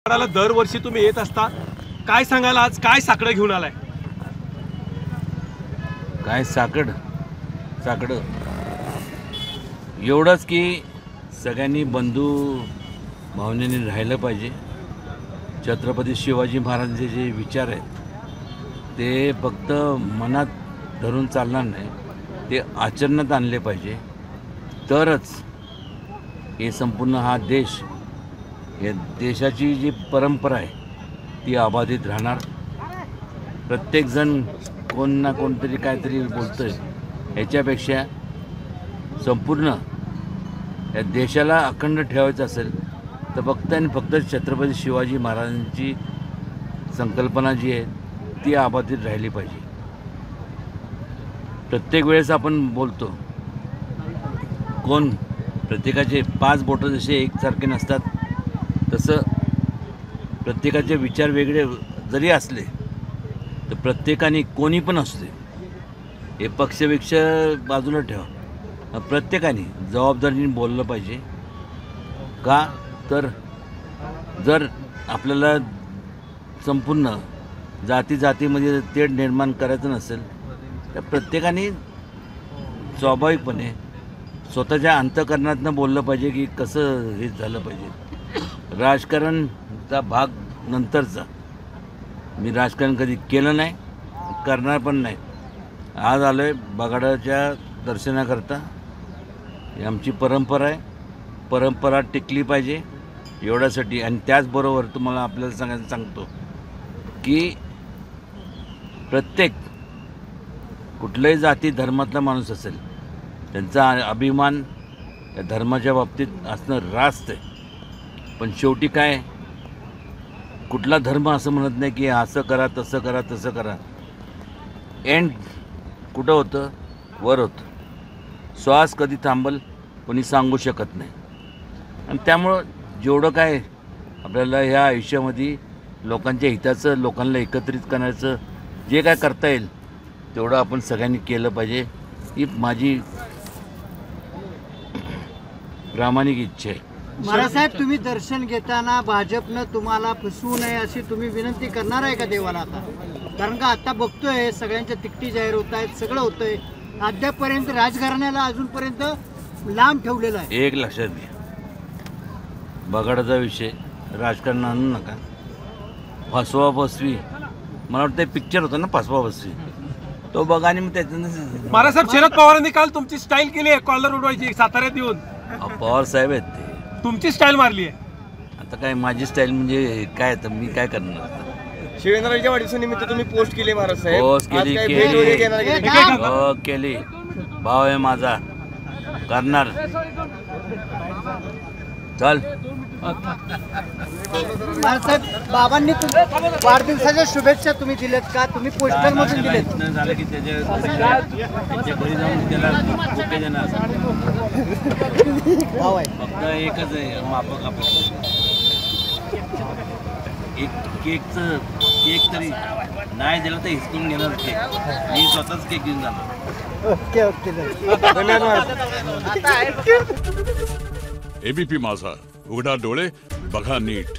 दरवर्षी तुम्ही येत असता, काय सांगाल आज काय साकडं घेऊन आलाय? काय साकडं एवढंच की सगळ्यांनी बंधू भावनेने राहिलं पाहिजे। छत्रपती शिवाजी महाराजांचे जे विचार आहेत ते फक्त मनात धरून चालणार नाही, ते आचरणात आणले पाहिजे, तरच हे संपूर्ण हा देश, या देशाची जी परंपरा आहे ती अबाधित राहणार। प्रत्येकजण कोण ना कोणतरी काहीतरी बोलतोय, ह्याच्यापेक्षा संपूर्ण या देशाला अखंड ठेवायचं असेल तर फक्त आणि फक्त छत्रपती शिवाजी महाराजांची संकल्पना जी आहे ती अबाधित राहिली पाहिजे। प्रत्येक वेळेस आपण बोलतो, कोण प्रत्येकाचे 5 बोटं जसे एकसारखे नसतात तसं प्रत्येकाचे विचार वेगळे जरी असले तर प्रत्येकाने कोणी पण असते, हे पक्षपेक्ष बाजूला ठेवा, प्रत्येकाने जबाबदारीने बोललं पाहिजे। का तर जर आपल्याला संपूर्ण जातीमध्ये तेढ निर्माण करायचं नसेल तर प्रत्येकाने स्वाभाविकपणे स्वतःच्या अंतःकरणातनं बोललं पाहिजे की कसं हे झालं पाहिजे। राजकारणचा भाग नंतरचा, मी राजकारण कधी केलं नाही, करणार पण नाही। आज आलो आहे बगाडाच्या दर्शनाकरता, ही आमची परंपरा आहे, परंपरा टिकली पाहिजे एवढ्यासाठी। आणि त्याचबरोबर तुम्हाला आपल्याला सांगतो की प्रत्येक कुठल्याही जाती धर्मातला माणूस असेल त्यांचा अभिमान या धर्माच्या बाबतीत असणं रास्त आहे। पण शेवटी काय, कुठला धर्म असं म्हणत नाही की असं करा तसं करा तसं करा, एंड कुठं होतं? वर होतं। श्वास कधी थांबल कोणी सांगू शकत नाही। आणि त्यामुळं जेवढं काय आपल्याला ह्या आयुष्यामध्ये लोकांच्या हिताचं, लोकांना एकत्रित करण्याचं जे काय करता येईल तेवढं आपण सगळ्यांनी केलं पाहिजे, ही माझी प्रामाणिक इच्छा आहे। महाराजसाहेब, तुम्ही दर्शन घेताना भाजपनं तुम्हाला फसवू नये अशी तुम्ही विनंती करणार आहे का देवाला आता? कारण का आता बघतोय सगळ्यांच्या तिकटी जाहीर होत आहेत, सगळं होतंय, अद्यापर्यंत राजघराण्याला अजूनपर्यंत लांब ठेवलेलं आहे। एक लक्षात घ्या, बगाडाचा विषय राजकारण आणू नका। फसवा फसवी, मला वाटतं पिक्चर होता ना फसवा फसवी, तो बघा आणि मग त्याच्यानं। महाराजसाहेब, शरद पवारांनी काल तुमची स्टाईल केली आहे, कॉलर उडवायची साताऱ्यात येऊन। पवार साहेब आहेत ते, तुमची स्टाईल मारली आहे। आता काय माझी स्टाईल म्हणजे काय, तर मी काय करणार? शिवेंद्रच्या वाढदिवसानिमित्त तुम्ही पोस्ट केली महाराज साहेब, पोस्ट केली केली, भाव आहे माझा, करणार, चल। महाराजसाहेब, बाबांनी वाढदिवसाच्या शुभेच्छा तुम्ही दिलेत का? तुम्ही पोस्टर मधून दिलेत? झालं की त्याच्या घरी जाऊन त्याला बुके देणार, भाव आहे फक्त एकच आहे मापक आपण, एक केक तरी नाही दिला तर हिसकून घेणार केक, मी स्वतःच केक घेऊन जाणार। ओके ओके, धन्यवाद। एबीपी माझा, उघडा डोळे बघा नीट।